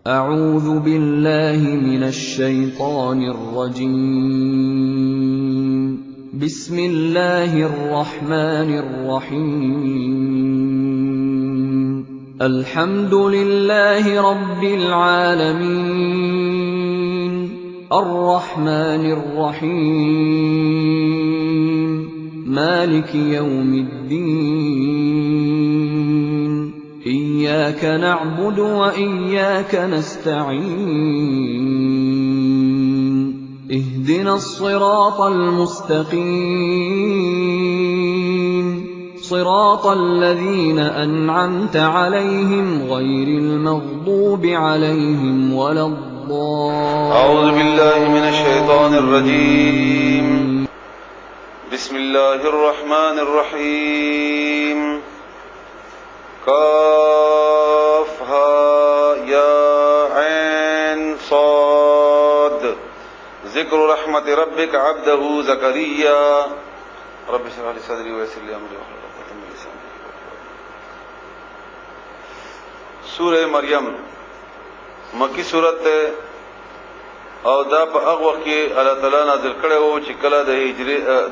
أعوذ بالله من الشيطان الرجيم. بسم الله الرحمن الرحيم. الحمد لله رب العالمين. الرحمن الرحيم. مالك يوم الدين. إياك نعبد وإياك نستعين. اهدنا الصراط المستقيم. صراط الذين أنعمت عليهم غير المغضوب عليهم ولا الضالين. أعوذ بالله من الشيطان الرجيم. بسم الله الرحمن الرحيم. كاف ها يا عين صاد. ذكر رحمت ربك عبده زكريا. رب اشرح لي صدري ويسر لي امري واحلل عقدة من لساني يفقهوا قولي. سورہ مریم مکی سورت او دا په هغه وخت کې الله تعالی نازل کړي وو چې کله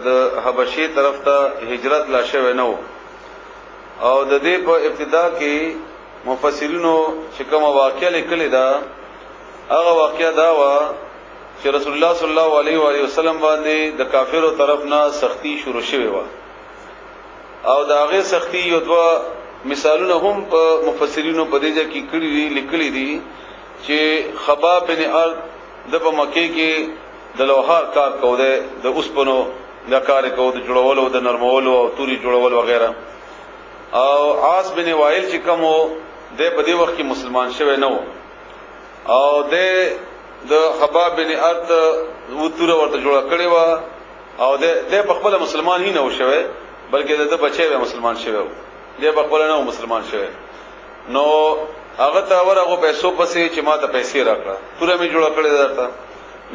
د حبشې طرف ته هجرت لا شوی نه وو. او د دې په ابتدا کې مفسرینو چې کوم واقعه لیکلې ده هغه واقعه دا و چې رسول الله صلی الله علیه و آله وسلم باندې د کافرو طرف نه سختی شروع شوه و او دا هغه سختی یو دوه مثالونه هم په مفسرینو په دې ځکه کړي لیکلي دي چې خباب بن ارد د په مکه کې د لوحار کار کوله د اوسپنو د کار کوو د جوړولو د نرمولو او توري جوړولو وغیرہ. او عاص بن وائل چې کومو د په دې وخت کې مسلمان شوی نه وو او د خباب بن ارد وتوره ورته جوړ کړی و او د په خپل مسلمان هی نه و شوی بلکې د بچي و مسلمان شوی و د په خپل نه مسلمان شوی. نو هغه ته ورغه پیسو پسې چې ما ته پیسې راکړه توره می جوړ کړی درته.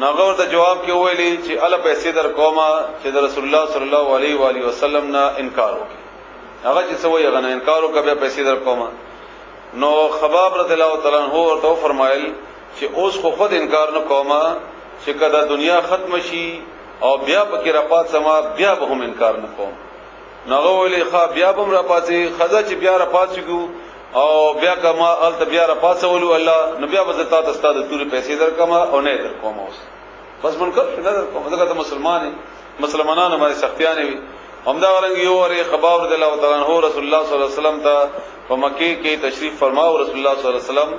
ناغه ورته جواب کې ویلي چې اله پیسې در کومه چې د رسول الله صلی الله علیه و آله وسلم نه انکار وکړي. هغه چې سوې هغه نه انکار وکړ پیسې در کومه. نو خباب رضی الله تعالی عنہ ورته فرمایل چې اوس خو خود انکار نه کومه چې کله دنیا ختم شي او بیا پکې راپات سما بیا به هم انکار نه کوم. ناغه ویلي ښا بیا به راپاتې خزه چې بیا راپات شګو او بیا کما ال ته بیا راپاتولو الله نو بیا به زتا ته ستاسو توري پیسې در کومه او نه در کوم. اوس بس منکر نه در کوم ځکه ته مسلمانانو باندې سختیانه وي. همدا ورنګ یو ور خباب رضی الله تعالی عنہ رسول الله صلی الله علیه وسلم ته په مکه کې تشریف فرماو. رسول الله صلی الله علیه وسلم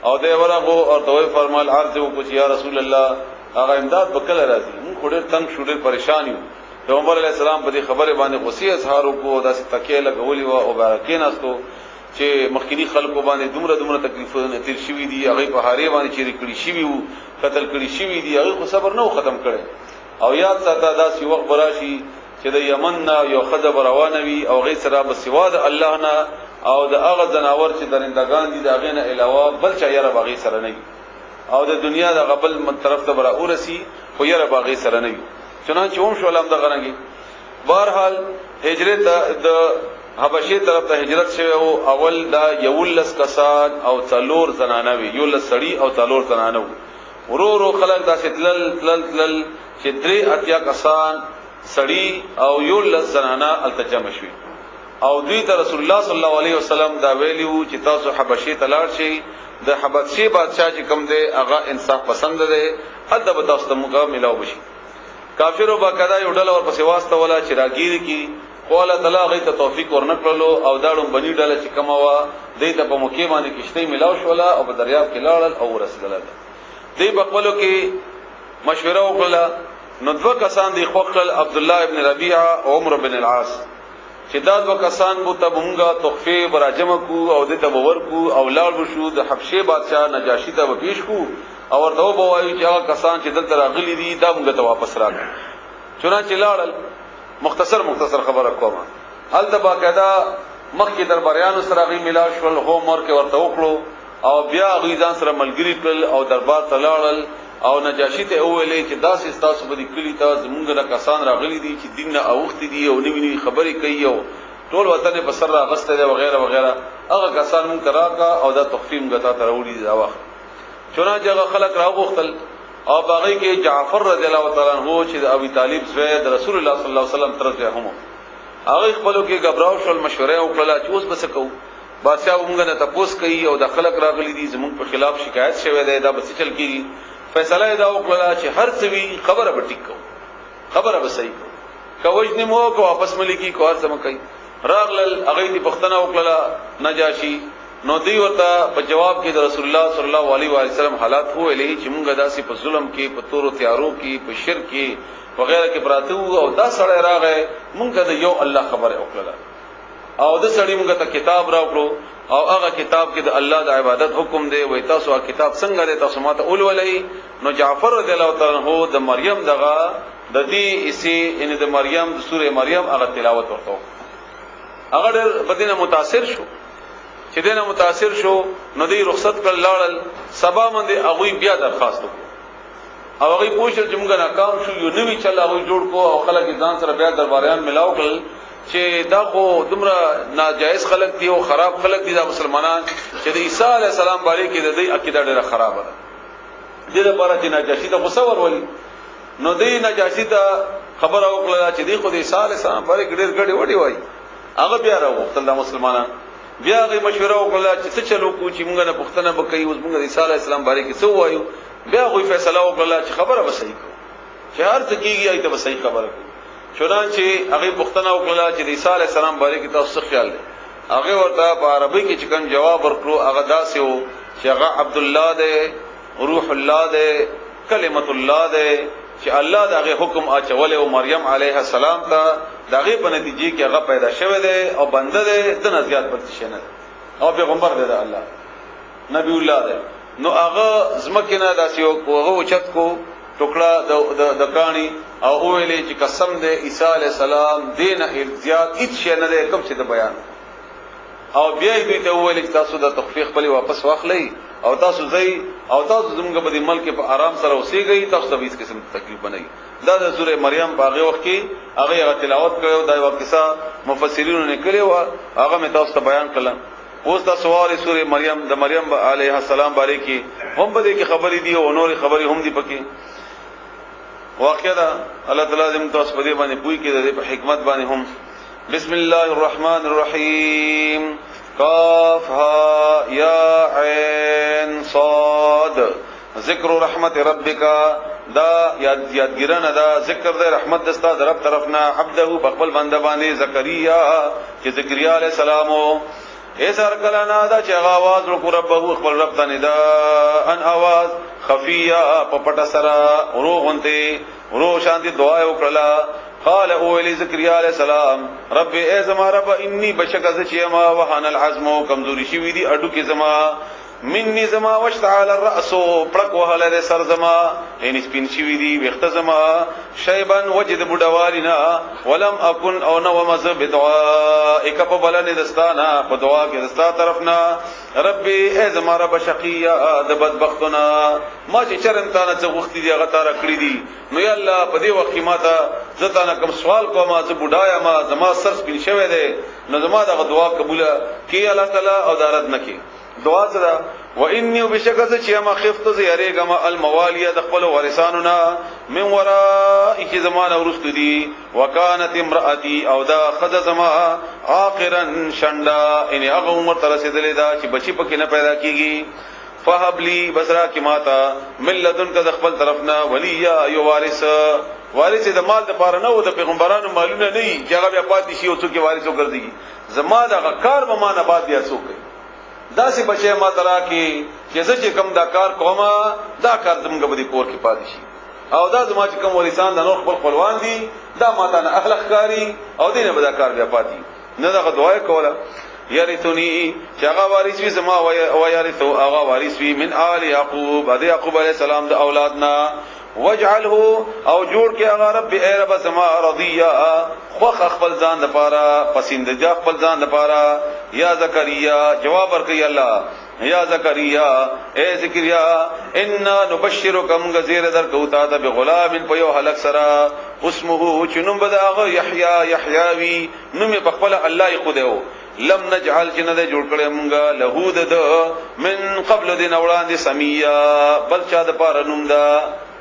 او دی ورغه او توي فرمایل عرض وکړي یا رسول الله هغه امداد وکړه راځي موږ خوري تنگ شوډر پریشان یو. پیغمبر علیه السلام په دې خبره باندې غصې اظهار وکړو داسې تکیه لګولې و او بارکین استو چې مخکینی خلکو باندې دومره تکلیفونه تیر شوی دي هغه په هاري باندې چې کړی شوی وو قتل کړی شوی دي هغه خو صبر نه ختم کړي. او یاد ساته داسې وخت براشي چې د یمن نه یو خزه روانه وي او غي سره به سوا د الله نه او د هغه جناور چې درندگان دي دا غینه علاوه بل چا یې باغی سره نه وي او د دنیا د غبل من طرف ته برا اورسي خو یې باغی سره نه وي. چنانچه هم شو علم د غرنګي بهرحال هجرت د حبشې طرف ته هجرت شوی او اول دا یولس کسان او څلور زنانه وي یولس سړی او څلور زنانه ورو خلک دا ستلل چې درې اتیا کسان سړی او یولس زنانه التجمع شوی او دوی ته رسول الله صلی الله علیه وسلم دا ویلیو چې تاسو حبشې ته لاړ شئ د حبشې بادشاہ چې کوم دی هغه انصاف پسند دی ادب تاسو ته موږ ملاو بشي. کافرو باقاعده یو ډله ورپسې واسطه ولا چې راګیر کی قوله تعالی غي ته توفیق ورنکړلو او داړم بنی ډله چې کومه وا دې ته په موقع باندې کشته ملاو شولا او په دریاب کې لاړل او ورسېدل. دې بخپلو کې مشوره وکړه. نو دو کسان دی خوخل عبد الله ابن ربيعه او عمر بن العاص چې دا دو کسان بو ته مونږه تحفه براجم کو او د تبور کو او لاړ بشو د حبشه بادشاہ نجاشی ته پیش کو او ورته وایي چې هغه کسان چې دلته راغلي دي دا مونږ ته واپس راغلي. چنانچه لاړل. مختصر خبره کومه هل د باقاعده مخکې درباریانو سره غي ملا شول هوم ورک ورته وکړو او بیا غي ځان سره ملګری کړل او دربار ته لاړل او نجاشی ته ویلې چې داسې تاسو به کلی ته زمونږ را کسان راغلي دي چې دین نه اوخت دي او نوی خبرې کوي او ټول وطن په سر راغسته دی وغیرہ هغه کسان مونږ راکا او دا تخفیم غتا تروړي دا وخت چنانچه هغه خلق راغوختل او باغی کې جعفر رضی الله تعالی عنہ چې د ابي طالب زوی د رسول الله صلی الله علیه وسلم ترځه هم هغه خپلو کې غبراو شول مشوره وکړه چې اوس بس کو بادشاہ موږ نه تاسو کوي او د خلق راغلي دي زموږ په خلاف شکایت شوه دی دا بس چل کیږي فیصله دا وکړه چې هر څه وی خبره به ټیک کو خبره به صحیح کو کوج نیمو کو واپس ملکی کو هر څه کوي راغلل هغه دي پښتنه وکړه نجاشي نو دی ورته په جواب کې د رسول الله صلی الله علیه و سلم حالات ویلې چې مونږ داسې په ظلم کې په تور او تیارو کې په شرک کې وغیرہ کې پراته او دا سړی راغی مونږ د یو الله خبره وکړه او د سړی مونږ ته کتاب راوړو او هغه کتاب کې د الله د عبادت حکم دی وای تاسو هغه کتاب څنګه دی تاسو ماته اولولې نو جعفر رضی الله تعالی عنہ د مریم دغه د دې اسی ان د مریم د سوره مریم هغه تلاوت ورته هغه ډېر بدینه متاثر شو چې دینه متاثر شو نو دی رخصت کړ لاړل سبا باندې هغه بیا درخواست وکړ او هغه پوښتنه چې موږ ناکام شو یو نوې چل هغه جوړ کو او خلک ځان سره بیا درباریان ملاو کړل چې دا خو دومره ناجایز خلک دي او خراب خلک دي د مسلمانان چې د عیسی علی السلام باندې کې د دې عقیده ډېره خراب ده دې لپاره چې ناجاشي ته غوسه ورولي نو دې ناجاشي ته خبر او کړل چې دې خو د عیسی علی السلام باندې ډېر غړي وړي وای هغه بیا راوختل د مسلمانان بیا غي مشوره وکړه چې څه چلو کو چې موږ نه پښتنه وکړي اوس موږ عیسی علی السلام باندې کې څه وایو بیا غوي فیصله وکړه چې خبره به صحیح کو چې هر څه کیږي ایته به صحیح خبره کو چنانچه هغه پښتنه وکړه چې عیسی علی السلام باندې کې تاسو خیال دی هغه ورته په عربی کې چې کوم جواب ورکړو هغه داسې وو چې هغه عبد الله دی روح الله دی کلمت الله دی چې الله دغه حکم اچول او مریم علیه السلام ته دغه په نتیجه کې هغه پیدا شوه دی او بنده دی د نزيات پد شنه او پیغمبر دی الله نبی الله دی نو هغه زمکه نه داسې او هغه چت کو ټوکړه د کانی او ویلې چې قسم دی عیسی علی السلام دین ارتیاط هیڅ شي نه دی کوم څه د بیان او بیا دې ته ویل چې تاسو د تخفیف خپل واپس واخلئ او تاسو ځئ او تاسو زموږ په دې ملک په آرام سره اوسېږئ تاسو ته هیڅ قسم تکلیف نه وي دا د سوره مریم په هغه وخت کې هغه تلاوت کړو دا یو قصه مفسرینو نه کړی و هغه مې تاسو ته بیان کړم اوس دا سوال سوره مریم د مریم علیه السلام باندې کې هم به دې کې خبرې دي او نور خبرې هم دي پکې واقعا دا الله تعالی زموږ تاسو په دې باندې پوي کې د حکمت باندې هم بسم الله الرحمن الرحیم قاف ها یا عین صاد ذکر رحمت ربک دا یادګرنه دا ذکر د رحمت دستا در رب طرفنا عبده بخبل بنده باندې زکریا چې زکریا علیہ السلام ایسر کلانا دا چې आवाज ورکو ربو خپل رب ته ندا ان आवाज خفیه په پټه سره روغونته ورو شانتي دعا وکړه قال اول زكريا عليه السلام رب ای زما رب انی بشک از چیما وهن العزم کمزوری شوی دی اډو کې زما مني زما واشتعل الراس پړک وهله سر زما ان سپین شوی دی وخت زما شیبن وجد بډوالینا ولم اكن او نو مز بدعائک فبلن دستانا په دعا کې دستا طرفنا رب ای زما رب شقیا د بدبختنا ما چې چرنتا نه څه وخت دی هغه تار کړی دی نو یا الله په دې وخت کې ما ته زتا نه کوم سوال کوم زه بډایا ما زما سر سپین شوی دی نو زما دغه دعا قبول کړي الله تعالی او دارت نکي دعا سره و انی بشکز چې ما خفت زیریګم الموالیه د خپل وارثانو نه من وراء کی زمانه ورست دي وکانت امراتی او دا خذ زما اخرا شندا ان هغه عمر تر رسیدلې دا چې بچی پکې نه پیدا کیږي فهب لی بصرا کی ماتا ملذن کا خپل طرفنا ولیا یو وارث د مال د پاره نه او د پیغمبرانو مالونه نه چې هغه بیا پاتې شي او څوک وارث وګرځي زما د کار به ما نه بعد بیا څوک دا سی بچي ما ترا کې چې زه کم دا کار کومه دا کار زموږ په دې کور کې پاتې شي او دا زما چې کوم ورثان د نور خپل خپلوان دي دا ماته نه اخلاق کاری او دینه به دا کار بیا پاتې نه دا دعا کوله یارثونی چې هغه وارث وي زما او یارثو هغه وارث وي من آل یعقوب د یعقوب علی السلام د اولادنا واجعله او جوړ کې هغه رب ای رب سما رضیا خو خپل ځان د پاره پسندیده خپل ځان د پاره یا زکریا جواب ورکړي الله یا زکریا اے زکریا ان نبشرک غزیر در کوتا ته بغلام په یو هلک سره اسمه چنم بداغه یحیی یحیاوی نوم په خپل الله خو دیو لم نجعل جنده جوړ کړې مونږه له د من قبل دین وړاندې سمیا بل چا د پاره نوم دا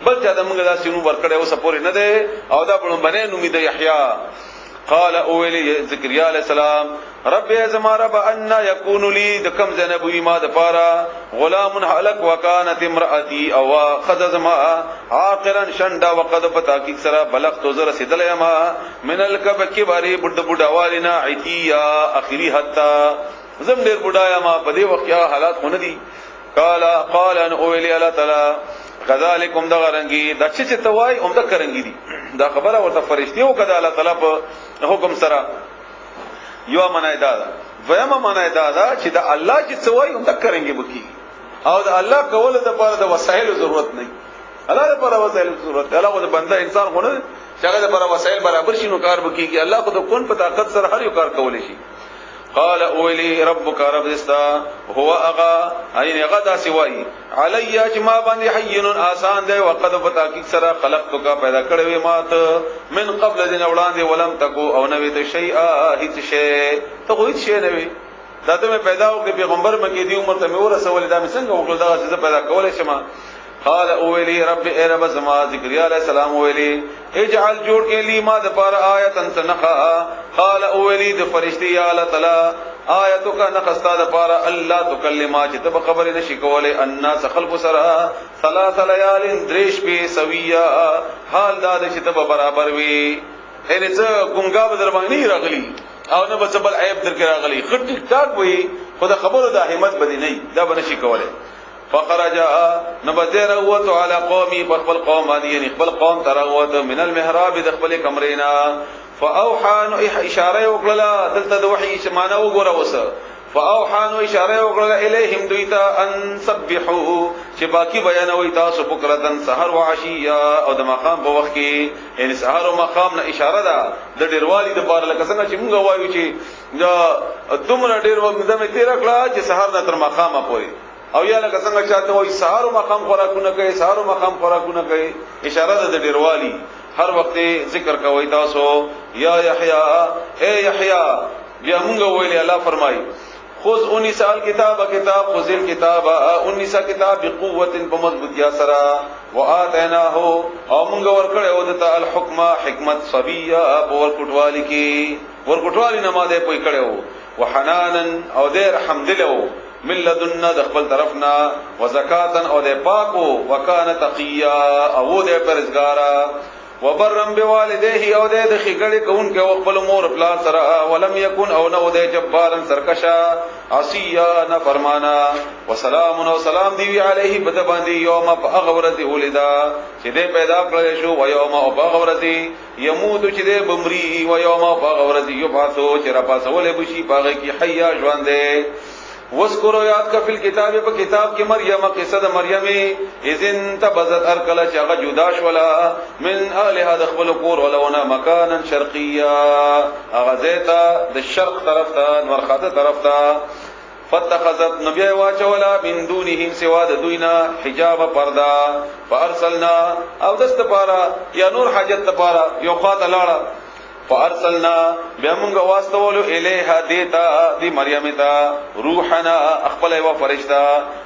بل چا د مونږه دا سينو ورکړې اوس پورې نه ده او دا بلون باندې نوم دی یحیی قال اولی زکریا علیہ السلام رب ازما رب ان یکون لی د کم زنبوی ما د پارا غلام هلك وكانت امراتی او خذزما عاقرا شندا وقد بتاکی سرا بلغت زر سدلما من الكبر بډ بډوالنا عتیا اخری حتا زم ډیر بډایا ما په دې وخت یا حالات خونه دي قال ان اولی الله تعالی کذالکم دغرنگی د چې توای هم د کرنګی دي دا خبره ورته فرشتي او کده الله تعالی په حکم سره یو منای دا ویما منای دا چې د الله چې توای هم د کرنګی بکی او د الله کول د لپاره د وسایل ضرورت نه الله لپاره وسایل ضرورت الله خو د بنده انسان خو نه چې هغه لپاره وسایل برابر شي نو کار بکی کی الله خو د کون په طاقت سره هر یو کار کولای شي قال اولی ربک رب دستا هو اغا عین غدا سوای علی اجما باندې حین آسان دی وقد بتاکی سرا خلقتک پیدا کړو مات من قبل دین اولاد ولم تکو او نوی ته شیء هیڅ شی ته هیڅ شی نوی دا ته پیدا او پیغمبر مګی دی عمر ته مې ورسول دا مې څنګه وکړل دا چې پیدا کولای شم قال اولی رب اے رب زما زکریا علیہ السلام اولی اجعل جوړ کې لی ما د پار آیتن سنخا قال اولی د فرشتي یا الله تعالی آیتک نخستا د پار الله تکلما چې تب خبر نشي کوله الناس خلق سرا ثلاث ليال دریش په سویا حال دا چې تب برابر وي ان څه ګونګا بدر باندې راغلی او نه بچبل عیب درک راغلی خټ ټاک وي خدا خبره د همت بدی نه دا بنشي کوله فخرج نبذر وت على قومي خپل قوم باندې یعنی خپل قوم ترغوت من المحراب د خپل کمرینا فاوحى اشاره وکړه دلته د وحي شمانه وګوره وسه فاوحى اشاره وکړه الیهم دویتا ان سبحوا چې باقی بیانوي تاسو بکرتن سحر او عشیا او د مقام په وخت کې یعنی سحر او مقام نه اشاره ده د ډیروالي د بار لکه څنګه چې موږ وایو چې دا دومره ډیر وخت زمه تیر کړه چې سحر نه تر مقامه پوري او یا لکه څنګه چاته وای سحر او مقام خوراکونه کوي سحر او مقام خوراکونه کوي اشاره ده د ډیروالي هر وخت ذکر کوي تاسو یا یحیی اے یحیی بیا موږ ویلي الله فرمایي خذ 19 کتاب خذ الكتاب 19 کتاب بقوت بمضبوطیا سرا واتیناه او موږ ورکړې او د الحکم حکمت صبیا په ورکټوالي کې ورکټوالي نه ماده پوي کړو وحنانا او د رحم دلو من لدنا د خپل طرفنا وزکاتن او د پاکو وکانه تقیا او د پرزګارا وبرم بوالديه او د خګړې کون کې خپل مور پلان سره ولم يكن او نو د جبارن سرکشا عصیا نه فرمانا وسلام او سلام دی علیه بد باندې یوم فغورت ولدا چې دې پیدا کړل شو و یوم او فغورت يموت چې دې بمری و یوم فغورت یبعثو چې را پاسول بشي پاغه کې حیا ژوند دې وذکروا یاد کا فل کتاب په کتاب کې مریم قصه د مریم اذن تبذت ارکل چې هغه جدا شولا من اهلها د خپل کور ولونه مکانا شرقیا هغه زیتا د شرق طرف ته مرخاته طرف ته فتخذت نبی واچولا من دونهم سوا د دوینا حجاب پردا فارسلنا او دست پارا یا نور حاجت پارا یو خاطه لاړه فارسلنا بمونږ واستولو الیها دیتا دی مریم تا روحنا خپل یو فرشتہ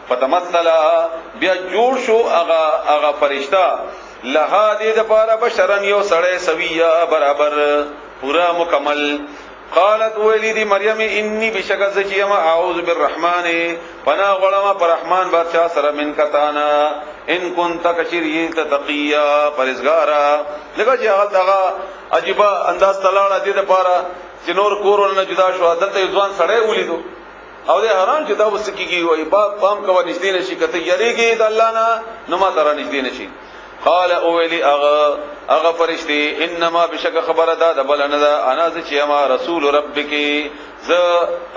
فتمثل بیا جوړ شو اغا فرشتہ لها دې د پاره بشرن یو سړی سویا برابر پورا مکمل قالت ولید مریم انی بشک زچیما اعوذ بالرحمن پنا غلما پر رحمان بادشاہ سره من کتانا ان كنت کشریت تقیا پرزګارا لکه چې هغه دغه عجیب انداز تلاړه دي د پاره چې نور کورونه جدا شو دلته ځوان سړی ولیدو او دې حیران چې دا وسکیږي وای با پام کوي نشتی نشي کته یریږي د الله نه نو ما تر نشتی نشي قال اولی اغا فرشتي انما بشک خبر دا بلنه دا انا چې ما رسول ربک ز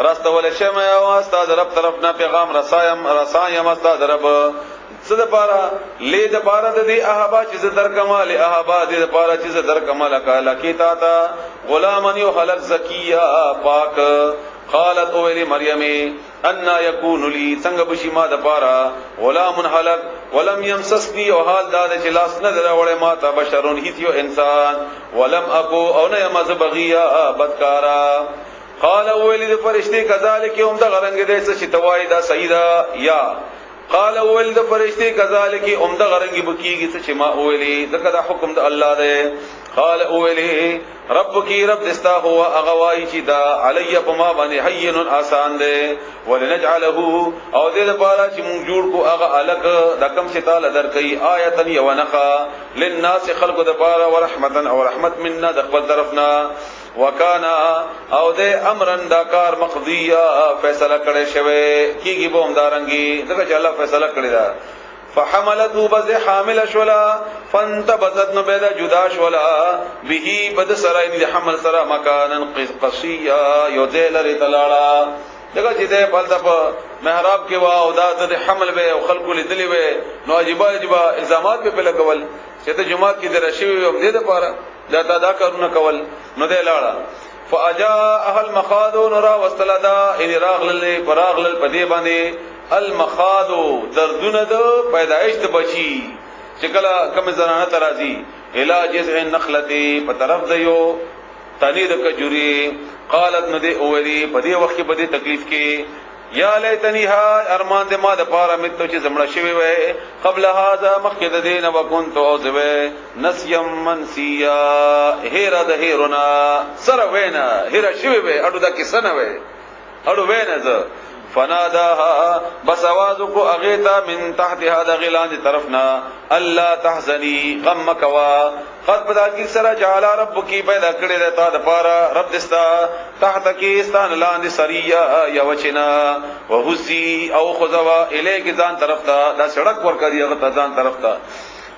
راستول شم او استاد رب طرفنا پیغام رسایم استاد رب صد پارا لید پارا د دې احبا چې در کمال احبا دې پارا چې در کمال کالا کیتا تا غلامن یو خلق زکیہ پاک قالت اولی مریم ان یکون لی څنګه بشی ما د پارا غلام خلق ولم یمسسنی او حال دا چې لاس نه دروړې ما ته بشرون هیڅ یو انسان ولم اكو او نه مز بغیا بدکارا قال اول د فرشتي کذالک هم د غرنګ دې څه چې توای دا سیدا یا قال اول د فرشتي کذالک هم د غرنګ بکیږي څه چې ما اولي دغه حکم د الله دی قال اولی رب کی رب دستا هو اغوای چې دا علی پما باندې حین آسان دی ولنجعله او دې لپاره چې مونږ جوړ کو هغه الک د کم چې تعالی درکې آیه یو نخا للناس خلق د لپاره ورحمتا او رحمت منا د خپل طرفنا وکانا او دې امرن دا کار مقضیه فیصله کړي شوی کیږي به همدارنګي دغه چې الله فیصله کړی دا فحملته بذ حامل شولا فانتبذت نبدا جدا شولا به بد سرا ان حمل سرا مکانا قصيا يذل رتلاړه دغه چې ده په دغه محراب کې وا او د حمل به او خلق لیدلی وي نو عجيبه الزامات په لګول چې ته جمعه کې درشي وي دې لپاره دا دا کارونه کول نو دې لاړه فاجاء اهل مخاذ نرا واستلدا ان راغل فراغل پدی باندې المخاذ دردونه د پیدائش د بچی چې کله کوم زنانه ترازی علاج النخلتی په طرف دیو تنی د کجوري قالت ندی اولی په دې وخت کې په دې تکلیف کې یا لیتنی ها ارمان دې ما د پاره متو چې زمړه شوی وای قبل هذا مخکد دین وکنت اوذوی نسیم منسیا هیرا د هیرونا سره وینا هیرا شوی وای اډو د کیسنه وای اډو وینا ز فناداها بس आवाज کو اغیتا من تحت هذا غلان دی طرفنا الله تحزنی غم مکوا قد پدا کی سرا جعل رب کی پیدا کړی رتا د پارا رب دستا تحت کی استان لاند سریا یا وچنا وحسی او خذوا الیک ځان طرف تا دا سړک ور کړی هغه ځان طرف تا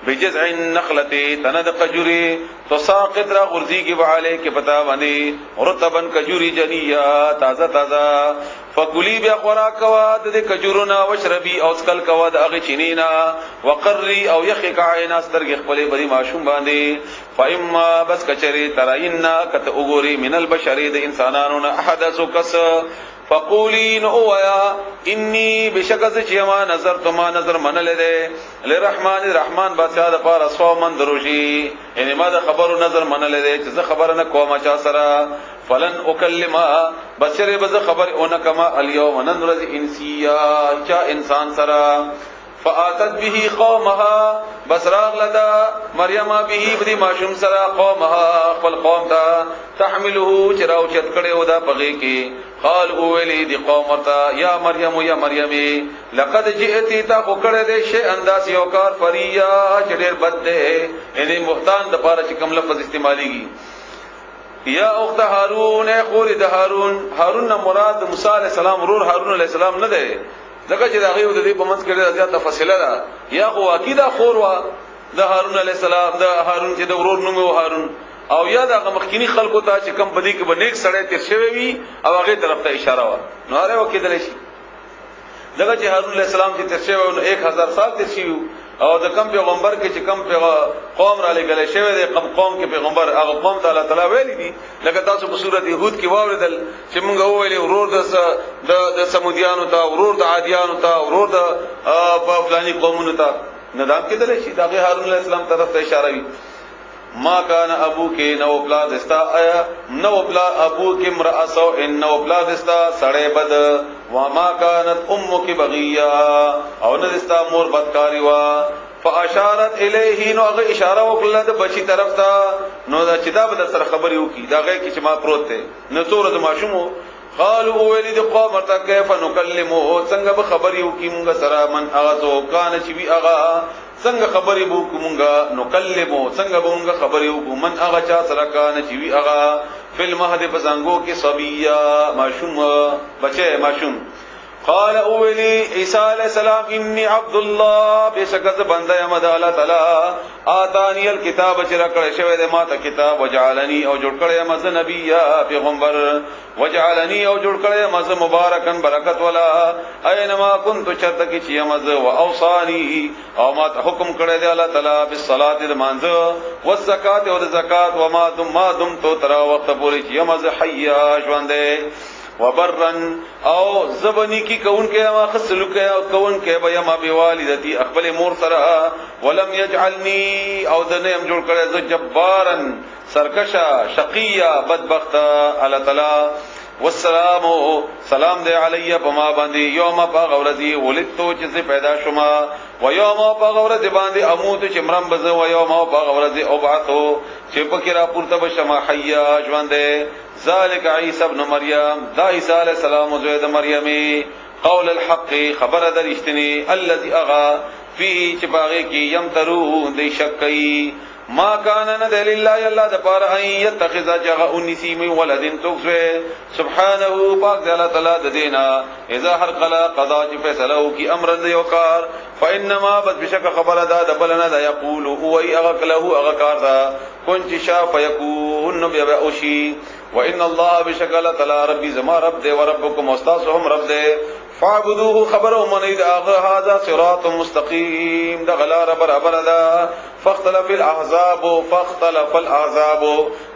بجزع النخلة تند قجوری تساقط را غرزی کی وعلے کے پتا باندې رطبن کجوری جنیا تازه تازه فکلی بیا خوراک کوا د کجورنا وشربی او اسکل کوا د اغه چینینا وقری او یخک عینا سترګ خپل بری ماشوم باندې فاما بس کچری تراینا کته وګوري من البشر د انسانانو نه احدث کس فقولین اویا انی بشکز چیما نظر تما نظر منل ده لرحمان الرحمن بادشاہ د پار اسو من دروشی یعنی ما د خبرو نظر منل ده چې خبر نه کوم چا سرا فلن اکلما بشر بز خبر اون کما الیوم ننرز انسیا چا انسان سرا فاتت به قومها بسراغ لدا مریم به بدی ماشوم سرا قومها خپل قوم تا تحمله چراو چت کړي ودا پغې کې قال اولی دی قوم تا یا مریم لقد جئتی تا کړه دې شی انداز یو کار فریا چډیر بد ده یعنی محتان د پاره چې کوم لفظ استعماليږي یا اخت هارون خور د هارون نه مراد موسی علی السلام ورور هارون علی السلام نه ده ځکه چې دا غيو د دې په منځ کې زیاته فاصله ده یا خو عقیده خور وا د هارون علی السلام د هارون چې د ورور نوم هارون او یا دا مخکینی خلکو ته چې کم بدی کې باندې سړی تیر شوی وي او هغه طرف ته اشاره و نو هغه وکیدل شي دغه چې هارون علیہ السلام چې تیر شوی نو 1000 سال تیر شوی او د کم پیغمبر کې چې کم قوم را لګل شوی دی قوم کې پیغمبر هغه قوم ته الله تعالی ویلي دي لکه تاسو په سورته یهود کې واوریدل چې موږ ویلي ورور د سمودیانو ته ورور د عادیانو ته ورور د فلاني قومونو ته ندام کېدل شي دا هارون علیہ السلام طرف ته اشاره وي ما کان ابو کې نو اولاد استا آیا نو اولاد ابو کې امراسو ان نو اولاد استا سړې بد و ما كانت امك بغيا او نه استا مور بدکاری وا فاشارت الیه نو هغه اشاره وکړه د بچی طرف ته نو دا چې دا به سره خبري وکي دا غي کې چې ما پروت ته نو څور د ماشومو قالوا ولید قوم ته کیف نکلمو څنګه به خبري وکي موږ سره من اغازو کان چې وی اغا څنګه خبرې بو کومګه نو کلمو څنګه بونګه خبرې وکم من هغه چا سره کان چې وی هغه فل مهد پسنګو کې صبیا ماشوم بچي ماشوم قال اولی عیسی علیہ السلام انی عبد الله بشکز بنده یم د الله تعالی آتانی الکتاب چې راکړی شوی د ماته کتاب وجعلنی او جوړ کړی یم از نبی پیغمبر وجعلنی او جوړ کړی یم از مبارکن برکت والا اينما كنت چرته کی چې یم از او اوصانی او ما حکم کړی دی الله تعالی بالصلاه د مانځه والزکات او د زکات و ما دم تو تر وخت پورې چې یم از حیا ژوندې وبرن او زبنی کی کون کے ما خسلو کے او کون کے بیا ما بوالدتی اخبل مور سرا ولم يجعلني او دنیم جوړ کړه ز جبارن سرکشا شقیا بدبخت الله تعالی والسلام سلام دے علی بما باندې یوم باغورزی ولدتو چې پیدا شوما و یوم باغورزی باندې اموت چې مرم بز و یوم باغورزی ابعثو چې پکرا پورته بشما حیا ژوندې ذالک عیسی ابن مریم دا عیسی علیہ السلام زوی د مریم قول الحق خبر درشتنی الذي اغا فيه چې باغې کې یمترو د شکای ما کان نه د لله الله د پاره ای یتخذ جغ انسی می ولدن توسه سبحانه پاک دی الله تعالی د دینا اذا هر قلا قضا چې فیصله کی امر دی او کار فانما بس بشک خبر ادا د بلنا دا یقول او ای اغکله اغکار دا کون چې شا فیکون بیا اوشی وان الله بشک الله تعالی ربی زما رب دی و ربکم استاسهم رب دی فاعبدوه خبروا من اذا هذا صراط مستقيم ده غلا برابر ده فاختلف الاحزاب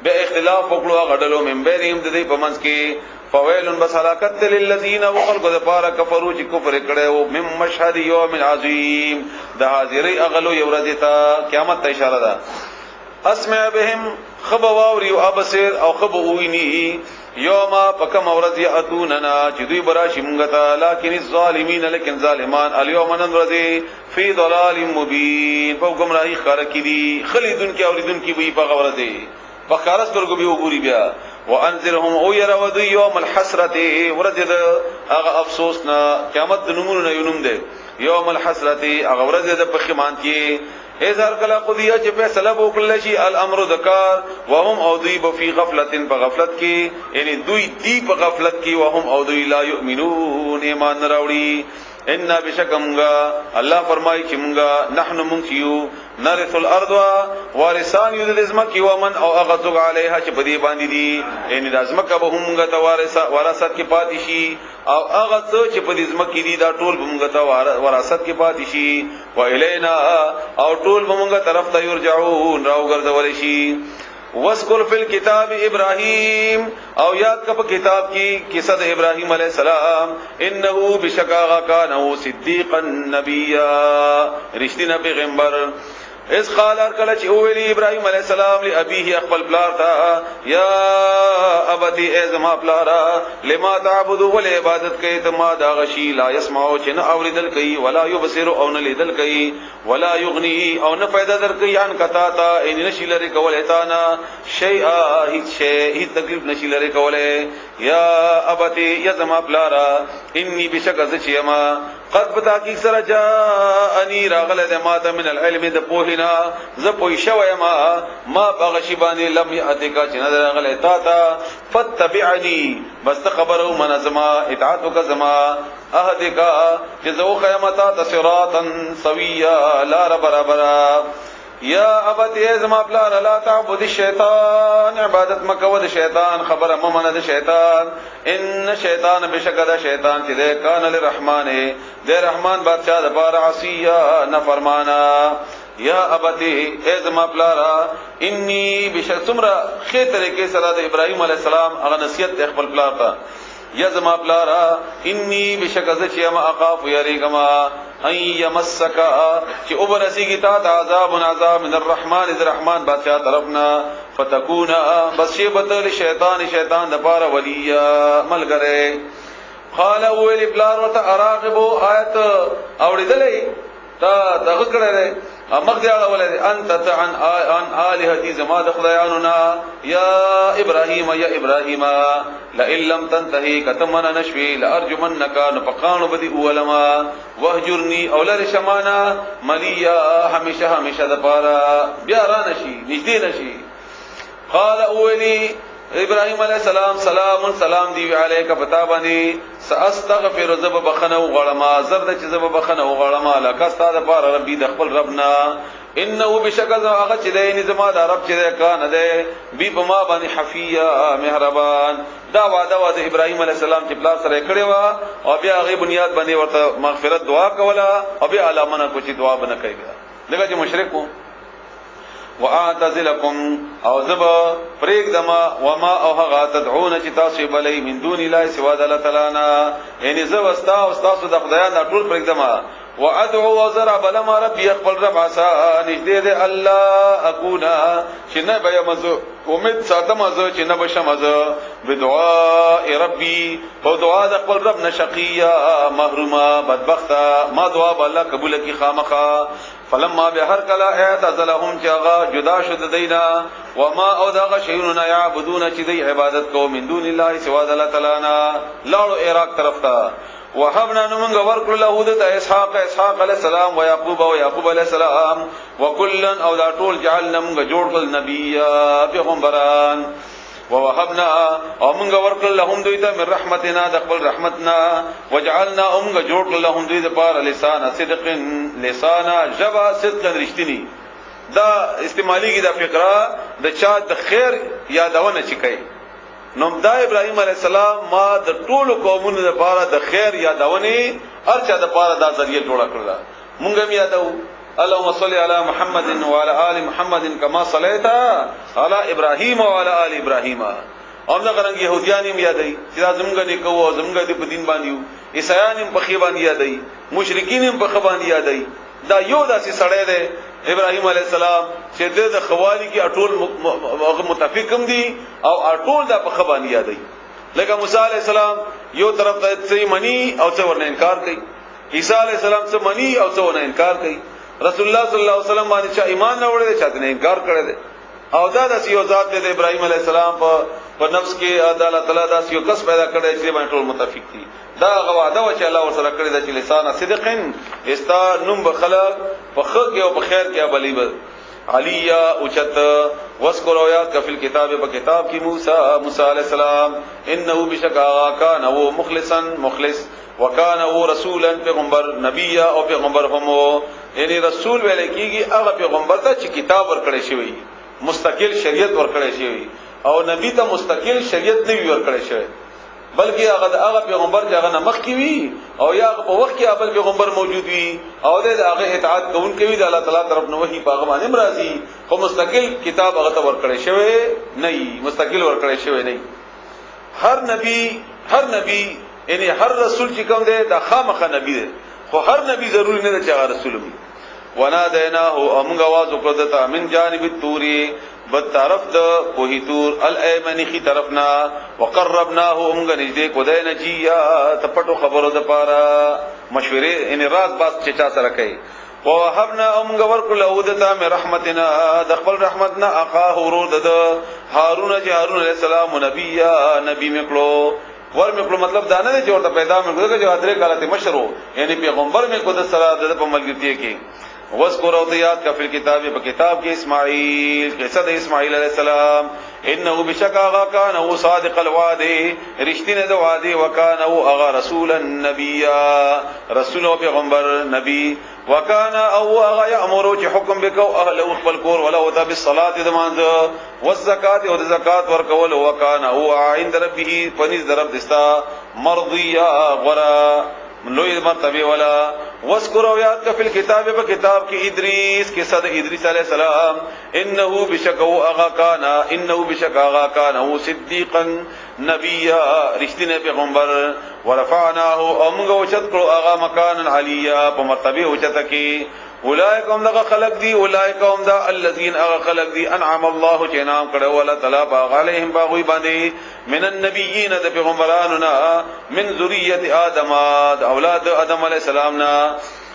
باختلاف وکړو غډلو من بینهم د دې په منځ کې فویل بس هلاکت للذین وخلقوا ذپارا کفروا چې کفر کړو مم مشهد یوم عظیم ده حاضری اغلو یورزتا قیامت ته اشاره ده اسمع بهم خب واوري او ابصر او خب ویني یوما پکم اورز یاتوننا چې دوی براشي مونږ ته لکن الظالمین لیکن ظالمان الیوم ننرذی فی ضلال مبین په گمراهی خار کی دي خلیدون کی اوریدون کی وی په غورځي په خارس ترګو به وګوري بیا وانذرهم او يرود یوم الحسرت ورجد هغه افسوسنا قیامت نمونه یونم ده یوم الحسرت هغه ورځ د پخمان کی اذا کلا قضیه چې فیصله وکړل شي الامر ذکر وهم او دوی په غفلتن په غفلت کې یعنی دوی دی په غفلت کې وهم او دوی لا یؤمنون ایمان راوړي ان بشکمغا الله فرمایي چې مونږه نحنو مونږیو نرث الارض وارثان یو د ازمکه ومن او اغذ علیها چې بدی باندې دي یعنی د ازمکه به مونږه ته وراثت کې پاتې شي او اغذ چې بدی ازمکه دي دا ټول مونږه ته وراثت کې پاتې شي و الینا او ټول مونږه طرف ته یرجعون راو ګرځول شي وذکر فی الكتاب ابراہیم او یاد کا کتاب کی قصہ ابراہیم علیہ السلام انه بشکا کان صدیقا نبیا رشتہ پیغمبر اس قال ارکل چې ویلی ابراهيم عليه السلام لابيه خپل پلار تا یا ابدي ازما پلارا لما تعبد ول عبادت کوي ته ما دا غشي لا يسمعو چې نه اوریدل کوي ولا يبصر او نه لیدل کوي ولا يغني او نه فائدہ در کوي ان کتا تا ان نشي لري کول اتا نا شيء هیڅ تکلیف نشي لري کوله یا ابدي ازما پلارا اني بشک از چيما قد پتا کی سره جاءني راغله د ماته من العلم د پوهینا ز پوي شوی ما بغشی باندې لم یاتکا چې نه راغله تا تا فتبعني بس خبرو من زما اطاعت وک زما اهدکا چې زو قیامتا صراطا سویا لا برابر یا ابتی ازما پلار لا تعبد الشیطان عبادت مکو د شیطان خبر ممنه د شیطان ان شیطان بشکد شیطان چې ده کان للرحمن ده رحمان بادشاہ د بار عصیا نفرمانا یا ابتی ازما پلار انی بشک سمرا خې طریقې سره د ابراهیم علی السلام هغه نصیحت خپل پلار ته یزما پلارا انی بشک از چې ما اخاف یریګما ای یمسکا چې وبرسیږي تا عذاب من الرحمن الرحمن بادشاہ طرفنا فتكون بصیبت للشیطان شیطان د پاره ولی ملګری قال اول بلار وت اراغب آیت اوریدلې تا دغه کړه مخدیاله ولې انت عن الهتی زما د خدایانونا یا ابراهیم لئن لم تنتهي کتمنا نشوي لارجمنک نفقان بدی علما وهجرنی اولر شمانا ملیا همیشه د پاره بیا را نشي نږدې نشي قال اولی ابراهيم عليه السلام سلام دی علیک پتا باندې ساستغفر ذب بخنو غړما زرد چې ذب بخنو غړما لک استاد پر ربي د خپل ربنا انه بشکل هغه چې د نظام د رب چې کان ده بي بما باندې حفیا مهربان دا وعده د ابراهيم عليه السلام چې پلا سره کړی و او بیا غي بنیاد باندې ورته مغفرت دعا کوله او بیا علامه کو چې دعا بنه کوي لکه چې مشرکو واعتزلکم او ذب پریک دما وما او هغه تدعون چې تاسو بلې من دون الله سوا د الله تعالی نه یعنی زو استا او تاسو د خدایانو ټول پریک دما وادعو وزر بلما ربي خپل رب عسى نږدې دې الله اكونا چې نه به مزه امید ساتم ازه چې نه بشم ازه بدعاء ربي په دعا د خپل رب نشقيا محرومه بدبخته ما دعا الله قبول کی خامخه فلما بهر کلا اعتزلهم جاغا جدا شد دینا وما او داغ شیوننا یعبدون چې دی عبادت کو من دون الله سوا الله تعالی نا لاړو عراق طرف ته وهبنا نمنگ ورکل له د اسحاق علیہ السلام و یعقوب علیہ السلام وکلا او دا ټول جعلنا موږ جوړ کړل نبی پیغمبران ووهبنا او موږ ورکل لهم دوی ته من رحمتنا د خپل رحمتنا وجعلنا موږ جوړ کړل لهم دوی د پار لسان صدق لسان جبا صدق رښتینی دا استعمالی کی دا فقره د چا د خیر یادونه چکای نو دا ابراهيم عليه السلام ما د ټولو قومونو لپاره د خیر یادونه هر چا د لپاره دا ذریعہ جوړ کړل مونږ هم یادو اللهم صل على محمد وعلى ال محمد كما صليت على ابراهيم وعلى ال ابراهيم هم دا څنګه يهوديان هم یادای چې دا زمونږ نه کوو زمونږ د دین باندې عیسایان هم په خې باندې یادای مشرکین هم په خې باندې یادای دا یو داسې سړی دی ابراهيم عليه السلام چې د خوالي کې اټول متفقم دي او اټول د په خبانی یادای لکه موسی عليه السلام یو طرف ته څه منی او څه ورنه انکار کوي عیسی عليه السلام څه منی او څه ورنه انکار کوي رسول الله صلی الله علیه وسلم باندې چې ایمان نه وړي چې نه انکار کړي دي او دا د یو ذات د ابراهيم عليه السلام په نفس کې الله تعالی دا یو کس پیدا کړی چې باندې ټول متفق دي دا غواده و چې الله ورسره کړی د لسان صدقن استا نوم بخلق په خیر او په خیر کې بلیبل علیا اوچت وذکر آیات کا فی الكتاب بکتاب کی موسی علیہ السلام انه بشکا کان هو مخلصا مخلص وکانه هو رسولا پیغمبر نبی او پیغمبر هم یعنی رسول ویل کیږي هغه پیغمبر ته چې کتاب ورکړی شوی مستقل شریعت ورکړی شوی او نبی ته مستقل شریعت نه ورکړی شوی بلکې هغه پیغمبر چې هغه نمخ کی وی او یا په وخت کې خپل پیغمبر موجود وي او د هغه اطاعت کوونکی وي د الله تعالی طرف نو وحی پاغه باندې مرضی خو مستقل کتاب هغه ته ورکړی شوی نه مستقل ورکړی شوی نه هر نبی یعنی هر رسول چې کوم دی دا خامخ نبی دی خو هر نبی ضروری نه دی چې هغه رسول وي ونادیناه امغه आवाज وکړه ته من جانب التوری بد طرف د کوهی تور الایمنی خي طرفنا وقربناه امغه نږدې کو دای نجیا تپټو خبرو د پاره مشورې ان راز باز چچا سره کوي ووهبنا امغه ورکل اودتا من رحمتنا د خپل رحمتنا اخاه ورود د هارون علیہ السلام نبی میکلو ور میکلو مطلب دا نه چې ورته پیدا میکلو چې حضرت کالته مشرو یعنی پیغمبر می کو د سره د په ملګرتیا کې وذکر اوتیات کا فی الكتاب بکتاب کې اسماعیل قصه د اسماعیل علیہ السلام انه بشکا کان هو صادق الوعد رشتینه د وعده وکانه هو رسول النبی رسول او پیغمبر نبی وکانا او یامر چې حکم وکاو اهل خپل کور ولا وتا بالصلاه دمانځ والزکات او د زکات ورکول وکانا هو عند ربه پنځ درب دستا مرضیا غرا لوی مرتبه ولا وذکر یاد کا فی الكتاب بکتاب کی ادریس کے صد ادریس علیہ السلام انه بشکو اغا کانا هو صدیقا نبی رشتینه پیغمبر ورفعناه امغه وچت کړو اغا مکان علیا په مرتبه وچت کی اولئکم دغه خلق دی اولئکم دا الذین اغا خلق دی انعم الله جنام کړه ولا تعالی باغ علیهم باغوی باندې من النبیین د پیغمبرانو من ذریه آدم اولاد آدم علیہ السلام نا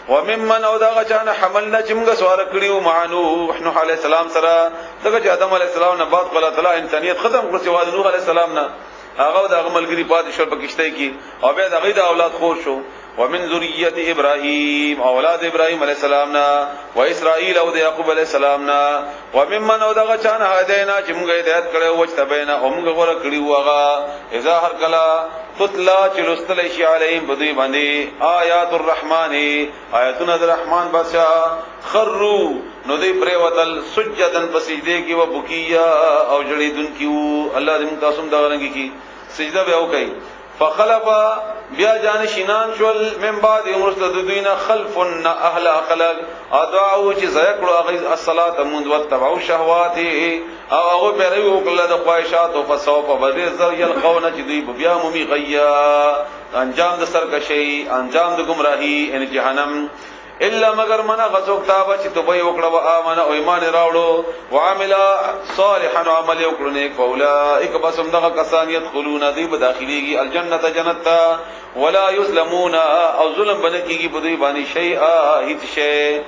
وممن او دغه چانه حملنا چې موږ سوار کړیو معنو نوح علیہ السلام سره دغه آدم علیہ السلام نه بعد الله تعالی انسانیت ختم کړ سوا نوح علیہ السلام نه هغه د ملګری پاتې شو په کشته کې او به دغه د اولاد خور شو ومن ذریه ابراهیم اولاد ابراهیم علیہ السلام نا و اسرائیل او د یعقوب علیہ السلام نا وممن او دغه چانه هدینا چې موږ هدایت کړو او چې تبینا او موږ غوړه کړیو هغه اذا هر کلا تطلا چلوستل شي علیهم بدوی باندې آیات الرحمن آیاتنا الرحمن بادشاہ خروا نو دی پریوتل سجدن پسجده کی و بکیا او جړیدون کیو الله دې تاسو دا رنګ کی سجده به او کوي فخلف بیا جانشینان شول من بعد مرسد دوینا خلفن اهل اخلاق ادعوا چې زیکړو هغه الصلاه منذ وتبعوا الشهوات او هغه پیرو کله د خواهشات او فسوف بدر زر یلقون چې دوی بیا مومي غیا انجام د سرکشی انجام د گمراهی ان جهنم الا مگر منا غسوک تابه چې توبه وکړه او امنه او ایمان راوړو وعمل صالحا عمل وکړو نیک فاولائک بسم دغه کسان يدخلون دی بداخليږي الجنه جنت ولا يظلمون او ظلم بنکیږي په دوی باندې شیئا هیڅ شی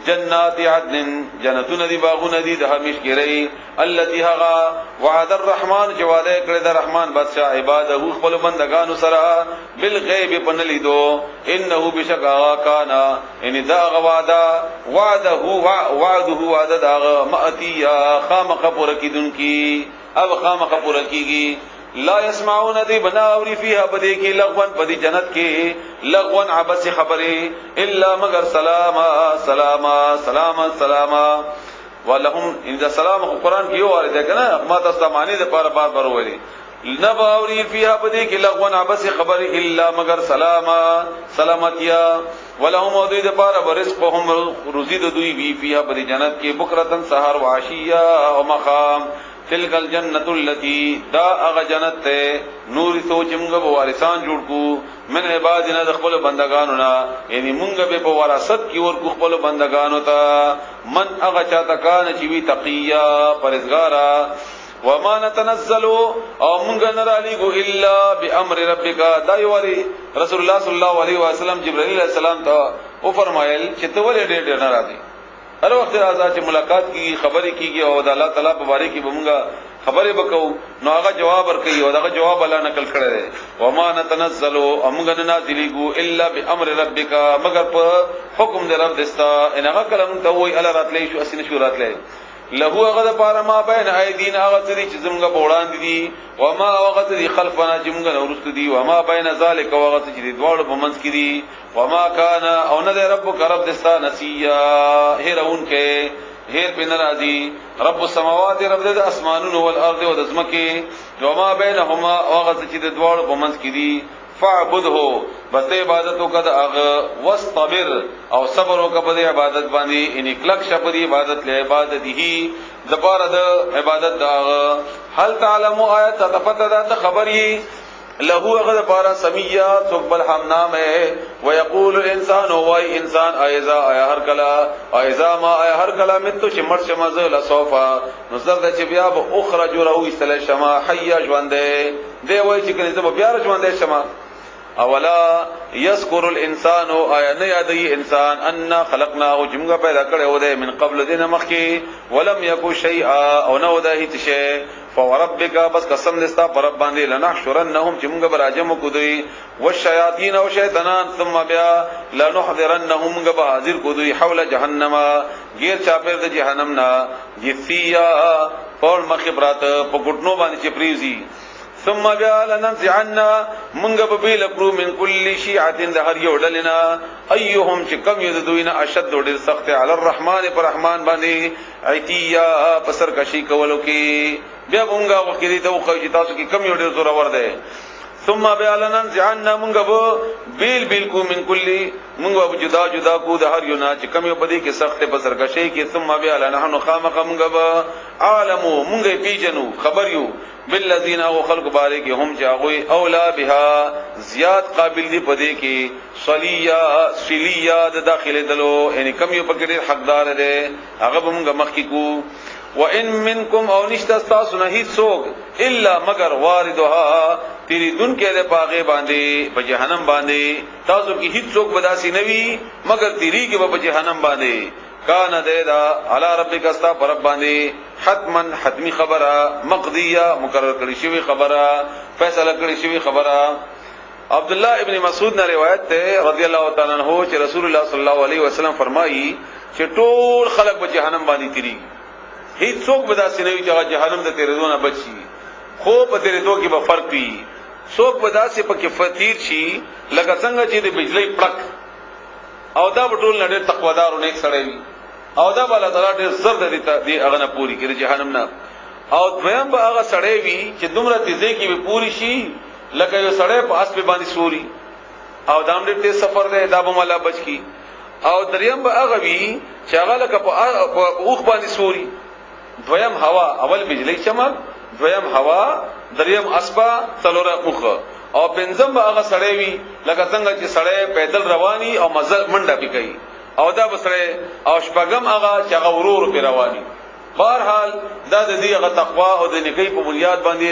جنات عدن جنتون دی باغون دی د همیشګری التي هغا وعد الرحمن جواله کړه د رحمان بادشاہ عباده خپل بندگانو سره بالغیب پنلیدو انه بشکا کانا ان دا غوادا وعده وعد دا ماتیا خامخ پر کیدن کی اب خامخ پر کیږي لا يسمعون ذي بناوري فيها بدي کی لغون بدی جنت کی لغون عبس خبره الا مگر سلاما سلاما سلاما سلاما ولهم ان سلام قرآن کی وارد ہے کنا ما تسمانی دے پر بار بار ویلی نباوري فيها بدي کی لغون عبس خبره الا مگر سلاما سلامتیا ولهم ودید پر رزقهم رزید دوی بی فيها بدی جنت کی بکرتن سحر وعشیا او مقام تلک الجنت التي دا اغه جنت ته نور سوچمغه وارثان جوړ کو من عبادنا خپل بندگانو نا یعنی مونږ به په وراثت کې ور خپل بندگانو ته من اغه چاته کان چې وی تقیا پرهیزګارا وما نتنزل او مونږ نه را لېګو الا بامر ربک دا یوري رسول الله صلی الله علیه وسلم جبرائیل علیہ السلام ته او فرمایل چې ته ولې ډېر نه راځي هر وخت راځه چې ملاقات کی خبرې کیږي او د الله تعالی په باره کې بمونږه خبرې وکاو نو هغه جواب ورکړي او هغه جواب الله نقل کړی دی وما نتنزل امغه نه نازلېګو الا بامر ربک مگر په حکم د رب دستا ان هغه کلم ته وای الله راتلې شو اسنه شو راتلې له هغه د پاره ما بین ایدین هغه چې زمغه بوړان دي و ما هغه چې خلفنا چې موږ نورست دي و ما بین ذالک هغه چې دوړ په منځ کې دي و ما کان او نه رب رب دستا نسیا هرون کې هیر په ناراضي رب السماوات رب د اسمانونو والارض او د زمکه و ما بینهما هغه چې دوړ په منځ کې دي فعبده بس عبادت وکد اغه واستبر او صبر وکد عبادت باندې ان کلک شپدي عبادت له عبادت هی دبار د عبادت دا هل تعلم آیات تفتد خبري له اغه پارا سمیا تقبل حمنام ہے ويقول الانسان هو انسان ايذا اي هر کلا ايذا ما اي هر کلا متو شمر شمز لصوفا نظر د چې بیا به اخرج رو استل شما حي ژوندې دی وای چې کني زما بیا ژوندې شما اولا یذکر الانسان ایا نه یادی انسان ان خلقناه جمغه پیدا کړو ده من قبل دین مخکی ولم یکو شیئا او نو ده هیڅ شی فوربک بس قسم دستا پر رب باندې لنحشرنهم جمغه براجم کو دوی والشیاطین او شیطانان ثم بیا لنحذرنهم غب حاضر کو دوی حول جهنم غیر چاپر د جهنم نا جثیا فور مخبرات په ګټنو باندې چپریزي ثم بیا لننزعن منغ ببیل کرو من کل شیعه د هر یو ډلنا ايهم چې کم یو دوینه اشد ډیر سخت علی الرحمن پر رحمان باندې ایتیا پسر کشی کولو کې بیا مونږه وکړي ته خو چې تاسو کې کم یو ډیر زور ور ده ثم بیا لننزعن منغ بیل کو من کل منغ جدا جدا کو د هر یو نه چې کم یو پدې کې سخت پسر کشی کې ثم بیا لنحن خامق منغ عالمو منغ پیجنو خبر یو بالذین او خلق بارک هم جاغوی اولا بها زیاد قابل دی پدې کې صلیا د داخله دلو یعنی کم یو پکې حقدار ده هغه موږ مخکې کو وان منکم او نشتا تاسو نه هیڅ څوک الا مگر واردها تیری دن کې د پاغه باندې په جهنم باندې تاسو کې هیڅ څوک بداسي نوي مگر تیری کې په جهنم باندې کان دیدا علی ربک استا پر رب باندې حتما حتمی خبره مقضیه مقرر کړی شوی خبره فیصله کړی شوی خبره عبد الله ابن مسعود نے روایت ته رضی الله تعالی عنہ چې رسول الله صلی الله علیه وسلم فرمایي چې ټول خلق په جهنم باندې تیری هیڅ څوک بداسي نوي چې جهنم د تیرېدونه بچي خو په تیرېدو کې به فرق وي څوک بداسي په کې فتیر شي لکه څنګه چې د بجلی پړک او دا ټول نړۍ تقوادار او نیک سړی وي او دا بل تعالی ډېر زر دی هغه نه پوری کړي جهنم نه او دویم به هغه سړی وي چې دومره تیزه کې به پوری شي لکه یو سړی په اسب باندې سوري او دام دې تیز سفر دی دا به مالا بچ کی او دریم به هغه وي چې هغه لکه په اوخ باندې سوري دویم هوا اول بجلی چمک دویم هوا دریم اسبا څلوره اوخه او پنځم به هغه سړی وي لکه څنګه چې سړی پیدل رواني او مزل منډه کوي او دا بسره او شپغم هغه چې غورور په رواني بهرحال دا د دې هغه تقوا او د نیکی په بنیاد باندې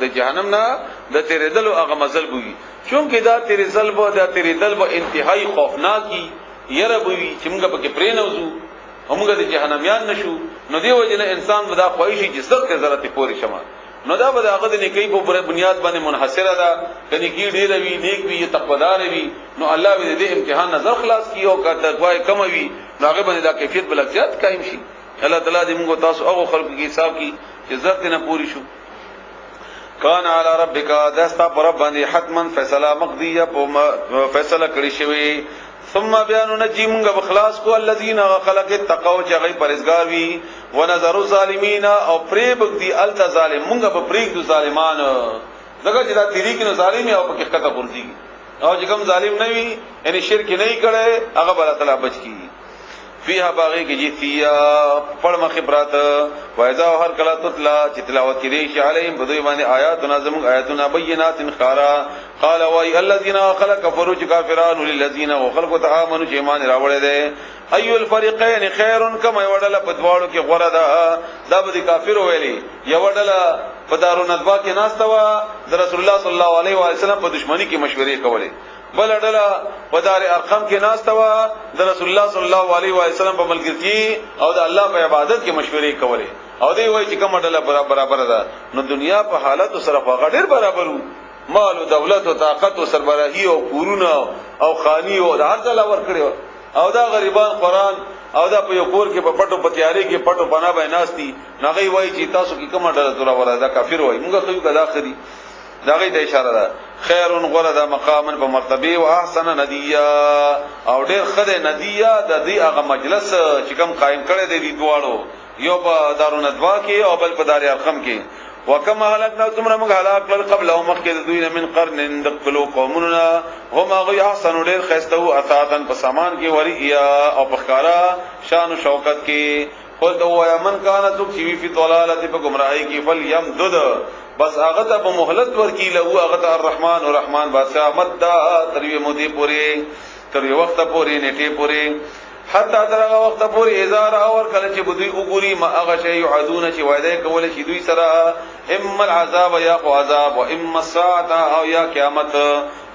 د جهنم نه د تیرېدل هغه مزل بوي چونکه دا تیرېدل به انتهایی خوفناکي یره بوي چې موږ پکې پرې نوځو موږ د جهنميان نشو نو دی وجنه انسان ودا خواهشي چې سخت ضرورت پوری شمه نو دا به هغه د نیکی په بنیاد باندې منحصره ده کني کی ډیر وی نیک وی تقوادار وی نو الله به دې امتحان نظر خلاص کیو کا تقوا کم وی نو هغه باندې دا کیفیت بلکزیات قائم شي الله تعالی دې موږ تاسو هغه خلق کې حساب کی چې عزت نه پوری شو کان علی ربک داستا پر رب باندې حتما فیصله مقضیه په فیصله کړی شوی ثم بیان نجی مونږ بخلاص کو الذين خلق التقوا چې غي پرهیزګار وي ونظر الظالمین او پریب دی الت ظالم مونږ په پریب د ظالمان دغه چې دا طریق نو ظالم او په حقیقت ورځي او چې کوم ظالم نه وي یعنی شرک نه کړي هغه بل تعالی بچ کی فيها باغی کی جتیا پړم خبرات وایذا هر کلا تطلا چې تلاوت کړي شي علیهم بدوی باندې آیاتنا زمون آیاتنا بینات خارا قال وای الذين خلق كفروا كافرون للذين وخلقوا تعامنوا چې ایمان راوړل دي ايو الفريقين خير كما وړل په دواړو کې غوړه ده دا به کافر ویلي یو وړل په دارو ندوا کې ناستوا د رسول الله صلی الله علیه و سلم په دشمنی کې مشورې کولې بل ډله په دار ارقم کې ناستوا د رسول الله صلی الله علیه و سلم په ملګرتي او د الله په عبادت کې مشورې کولې او دی وای چې کومه ډله برابر ده نو دنیا په حالت سره غډر برابرو مال او دولت او طاقت او سربراهی او کورونه او خانی او هر ځای ور کړو او دا غریبان قران او دا په یو کور کې په پټو پتیاري کې پټو بنا بیناستی نغې وای چې تاسو کې کومه ډله تور وراده کافر وای موږ خو یو غلاخري دا غي د اشاره ده خیرون غردا مقامن په مرتبه او احسن ندیه او ډېر خدای ندیه د دې هغه مجلس چې کوم قائم کړي دي دواړو یو په دارون ادوا کې او بل په دار ارقم کې وکما هلاکنا تمره موږ هلاک کړل قبل او مخکې د دوی من قرن دقلو قومنا هم غي احسن ډېر خستو اساتن په سامان کې وریا او په ښکارا شان او شوکت کې خود او یمن کان تو چې فی ضلالت په گمراهی کې فل یم دد بس هغه ته په مهلت ورکی له هغه ته الرحمن او رحمان بادشاہ مددا تروی مودي پوری تر یو وخت پوری نیټه پوری حتی درغه وخت پوری هزار اور کله چې بدوی وګوري ما هغه شی يعذون چې وعده کول شي دوی سره اما العذاب یا عذاب و اما الساعه او یا قیامت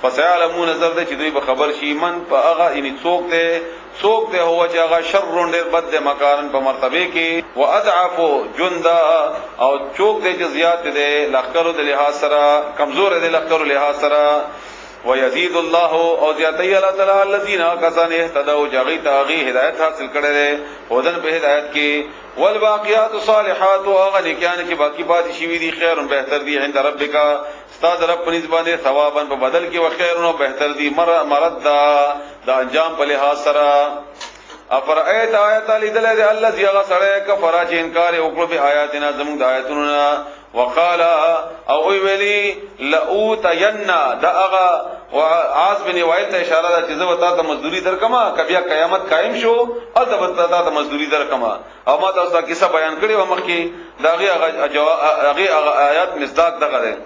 فسيعلمون نظر د چې دوی به خبر شي من په هغه ان څوک ته هو چې هغه شر ډېر بد مکان په مرتبه کې واضعف جندا او څوک دې چې زیات دې لخرو د لحاظ سره کمزور دې لخرو لحاظ سره ويزيد الله او زیاتي الله تعالی الذين كسان اهتدوا جغي تاغي هدايت حاصل کړي ودن په هدايت کې والباقيات الصالحات وغنيكان چې باقي پات شي دي خير بهتر دي عند ربك استاد رب په نسبانه ثوابن په بدل کې وخير او بهتر دي مرد دا انجام په لحاظ سره افرایت آیات لیدل دي الذي غسره کفر چې انکار وکړو به آیاتنا زموږ د آیاتونو وقال او ویلی لؤتینا داغه وعاص بن وائل ته اشاره ده چې زه وتا ته مزدوری درکما کبیا قیامت قائم شو او ته وتا ته مزدوری درکما او ما تاسو کیسه بیان کړی و مخکې داغه آیات مصداق دغه ده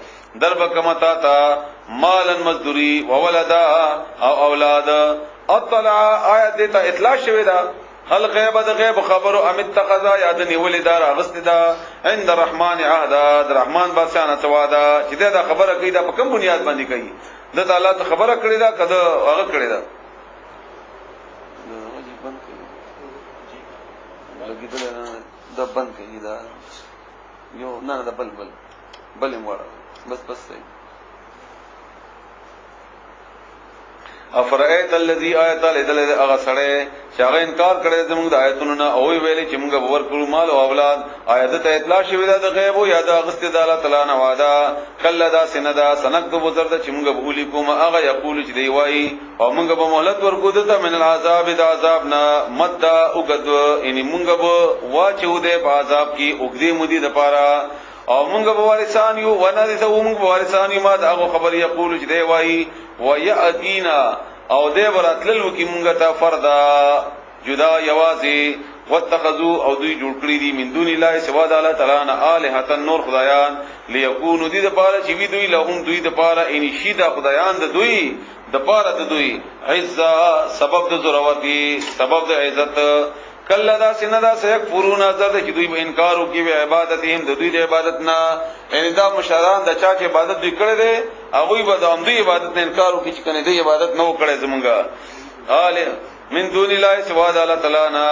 درب کما تا مالن مزدوری وولدا او اولاد اطلع آیات ته اطلاع شوی ده هل غیب د غیب خبرو ام اتخذ یادنی ولدار اغستدا عند الرحمن عهد الرحمن بادشاہ نه توادا چې دا خبره کوي دا په کوم بنیاد باندې کوي د تعالی ته خبره کړی دا کده هغه کړی دا لګیدل دا بند کوي دا یو نه دا بل مړه بس صحیح افرایت الذی آیت لذل اغسړې شاغ انکار کړي زموږ د آیتونو نه او ویلې چې موږ باور کړو مال او اولاد آیت ته اطلاع شوی د غیب او یاد اغست د الله تعالی نه وعده کله دا سندا سنکتب بزرد چې موږ بولی کوم هغه یقول چې دی وای او موږ به مهلت ورکو دته من العذاب د عذاب نه مد اوګد ان موږ به واچو د عذاب کې اوګدي مودي د پاره او موږ به وارثان یو ونرث موږ به وارثان یو ما دا خبر یقول چې دی وای وياتینا او دې براتللو کې مونږ ته فردا جدا یوازي واتخذوا او دوی جوړ کړی دي من دون الله سوا د الله تعالی نه الہ نور خدایان ليكونوا دې د پاره چې وی دوی لهم دوی د پاره ان شیدا خدایان د دوی د پاره د دوی عزا سبب د ضرورتي سبب د عزت کله دا سیندا سيكفرون ذات چې دوی به انکار وکي به عبادتهم د دوی د عبادت نه یعنی دا مشران د چا چې عبادت دوی کړي دي هغه به د امدی عبادت نه انکار وکي چې کنه دی عبادت نه وکړي زمونږه آل من دون الله سوا د الله تعالی نه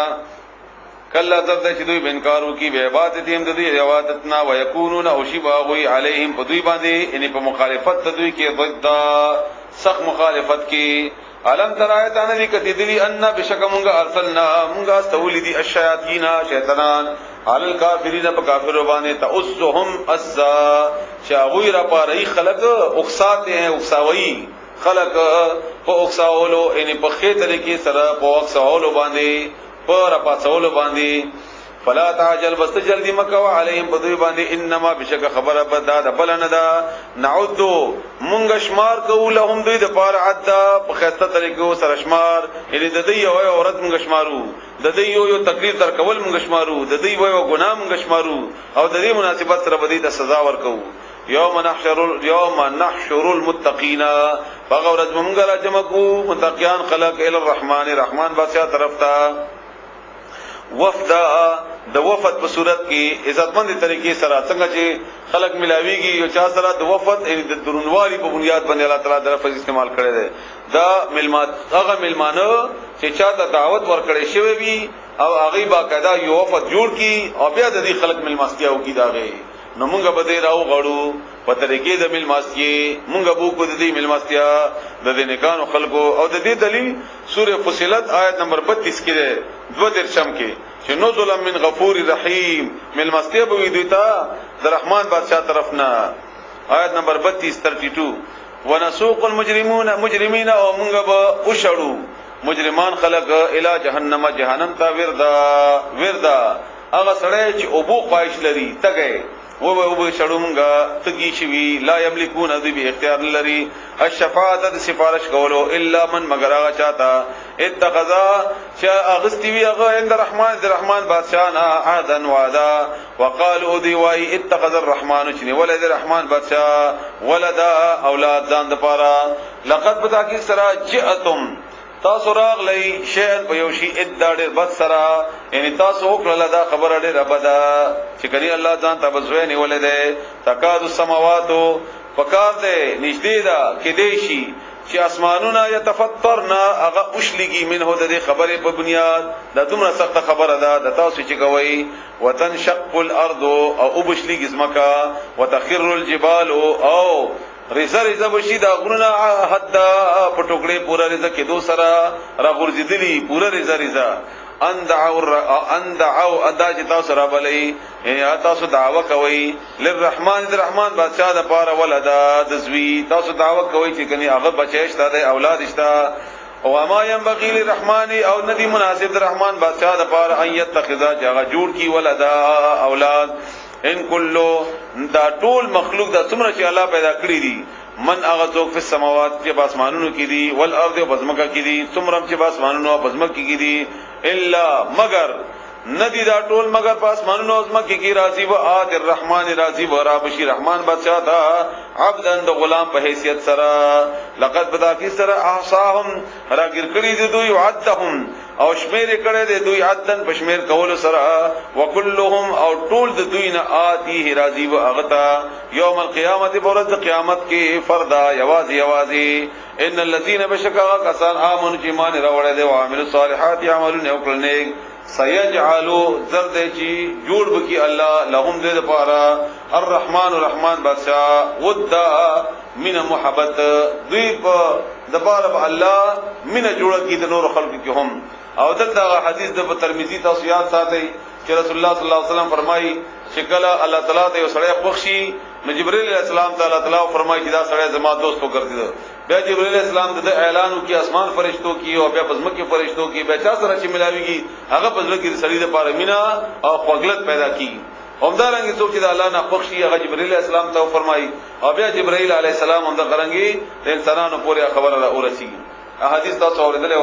کله ذات چې دوی به انکار وکي به عبادتهم د دوی عبادت نه ويكونون او شی باغوي عليهم په دوی باندې یعنی په مخالفت د دوی کې ضد سخت مخالفت کې علم ترایت ان دي کتی دي ان بشک مونږه ارسلنا مونږه استولیدي الشیاطین شیطانان علی الکافرین په کافرو باندې تاسهم اسا شاوی را پاره خلق اقساط ہیں اقساوی خلق په اقساولو یعنی په خې طریقې سره په اقساولو باندې پر پاسولو باندې فلا تعجل بس جلدی مکو علیهم بدوی باندې انما بشک خبره بدا د بلنه دا نعود مونږ شمار کو لهم دوی د پار عدا په خسته طریقو سره شمار یعنی د دوی یو اورت مونږ شمارو د دوی یو تقریر تر کول مونږ شمارو د دوی یو ګناه مونږ شمارو او د دې مناسبت سره بدی د سزا ورکو یوم نحشر المتقین فغورت مونږ را جمع کو متقیان خلق ال الرحمن رحمان بادشاہ طرف تا وفدا د وفد په صورت کې عزتمند طریقې سره څنګه چې خلق ملاویږي یو چا سره د وفد یعنی د درنوالي په بنیاد باندې الله تعالی د لفظ استعمال کړی دی دا ملمات هغه ملمانه چې چا ته دعوت ورکړی شوی وي او هغه باقاعده یو وفد جوړ کی او بیا د دې خلق ملماستیا وکي داغه نو مونږ به دې راو غړو په طریقې د ملماستي مونږ به کو د دې ملماستیا د دې نکانو خلقو او د دې دلیل سوره فصلت آیت نمبر 32 کې ده 22 کې چې نزل من غفور رحیم ملماستیا به دوی ته د رحمان بادشاہ طرفنا آیت نمبر 32 ونسوق مجرمین او مونږ به وشړو مجرمان خلق الی جهنم جهنم تا وردا هغه سړی چې ابو خواهش لري تګي و شړومګه تګي شوی لا یملکون ذی به اختیار لري الشفاعت د سفارش کولو الا من مگر هغه چاته اتخذا شا اغستی وی هغه عند الرحمن بادشاہ نا عهدا وعدا وقالوا دی وای اتخذ الرحمن چنی ولد الرحمن بادشاہ ولد اولاد ځان د پاره لقد بتا کی سرا جئتم تاسو راغلی شین په یو شی ادعا ډېر بد سره یعنی تاسو وکړه دا خبره ډېر بده چې کړي الله ځان ته بزوي نیولې ده تکاد السماوات فکار ده نږدې ده کې دی شي چې اسمانونه يتفطرنا هغه اوشلګي منه د دې خبره په بنیاد دا دومره سخت خبره ده د تاسو چې کوي وتنشق الارض او وبشلګي زمکا وتخر الجبال او رزا بشي دا غرونه حد په ټوکړې پورا رزا کې دو سره را غورځېدلی پورا رزا اندعوا ادا چې تاسو را بلې یا تاسو دعوه کوي للرحمن الرحمن بادشاہ د پاره ولدا د زوی تاسو دعوه کوي چې کني هغه بچیشته د اولاد شته او ما ينبغي للرحمن او ندی مناسب الرحمن بادشاہ د پاره ایت تخذا جگہ جوړ کی ولدا اولاد ان کلو دا ټول مخلوق دا څومره چې الله پیدا کړی دي من هغه څوک په سماوات کې باسمانونو کې دي ول ارض او بزمکه کې دي څومره چې باسمانونو او بزمکه کې دي الا مگر ندی دا ټول مگر باسمانونو او بزمکه کې راضي و آت الرحمن راضي و رب شي رحمان بادشاہ دا عبدن د غلام په حیثیت سره لقد بدا کی سره احصاهم راګر کړی دي دوی عدهم او شمیر کړه د دوی عدن پشمیر کول سره وکلهم او ټول د دوی نه آتی راضی و اغتا یوم القیامت برد قیامت کې فردا یوازي ان الذين بشکا کسان امنوا ایمان راوړل دي او عامل الصالحات يعملون وکړنه سيجعلوا زرد چی جوړ بکی الله لهم دې لپاره الرحمن بادشاہ ودا من محبت دوی په دپاره الله من جوړ کی د نور خلق کې هم او دلته حدیث د ترمذی تاسو یاد ساتئ چې رسول الله صلی الله علیه وسلم فرمایي چې کله الله تعالی ته یو سړی بخشي نو جبرئیل علیہ السلام تعالی فرمایي چې دا سړی زما دوست وګرځیدو بیا جبرئیل علیہ السلام د اعلان کی اسمان فرشتو کی او بیا پزمکه فرشتو کی بیا چا سره چې ملاویږي هغه پزمکه د سړی لپاره مینا او خپلت پیدا کی همدارنګه څوک چې د الله نه بخشي هغه جبرئیل علیہ السلام ته فرمایي او بیا جبرئیل علیہ السلام هم د غرنګي د انسانانو پورې خبره را ورسیږي احادیث تاسو اوریدلې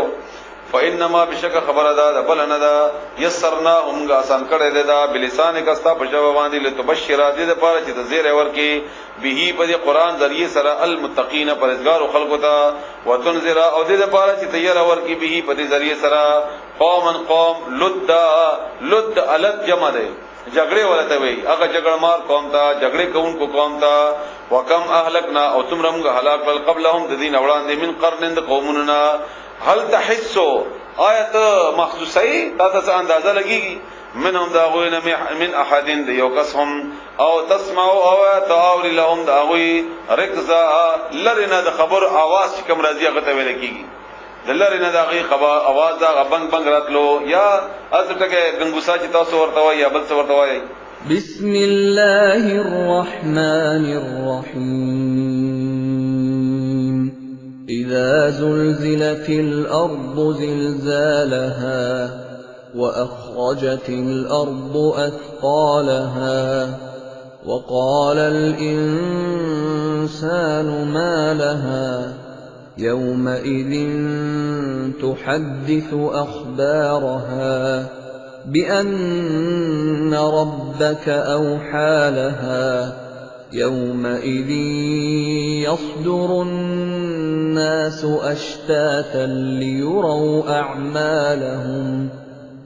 فانما بشک خبر ده بلنه ده یسرنا هم آسان کړه ده بلسان کستا په جواب باندې لتبشر دې د پاره چې د زیر ورکی به په دې قران ذریعہ سره المتقین پرهیزګار خلقو ته وتنذر او دې د پاره چې تیار ورکی به په دې ذریعہ سره قوم لد الد جمع ده جګړه ولته وي هغه جګړمار قوم ته جګړه کوونکو قوم ته وکم اهلکنا او تمرم هلاك بل قبلهم د دین وړاندې من قرن د قومنا هل تحسوا آیت مخصوصي تاسو اندازه لګيږي منهم داغوین من احدین د یو کس هم او تسمعوا او تعاور لهم داغوی رکزا لرنه د خبر आवाज کوم راځي هغه ته ویل کیږي دلری نه داغي خبر आवाज دا بنګ بنګ راتلو یا ازټکه غنګوسا چې تاسو ورته وای یا بل څه ورته وای بسم الله الرحمن الرحيم إذا زلزلت الأرض زلزالها وأخرجت الأرض أثقالها وقال الإنسان ما لها يومئذ تحدث أخبارها بأن ربك أوحى لها يومئذ يصدر الناس أشتاتا ليروا أعمالهم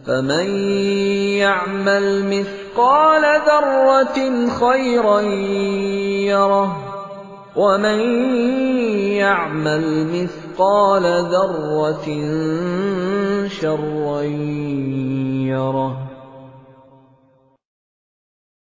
فمن يعمل مثقال ذرة خيرا يره ومن يعمل مثقال ذرة شرا يره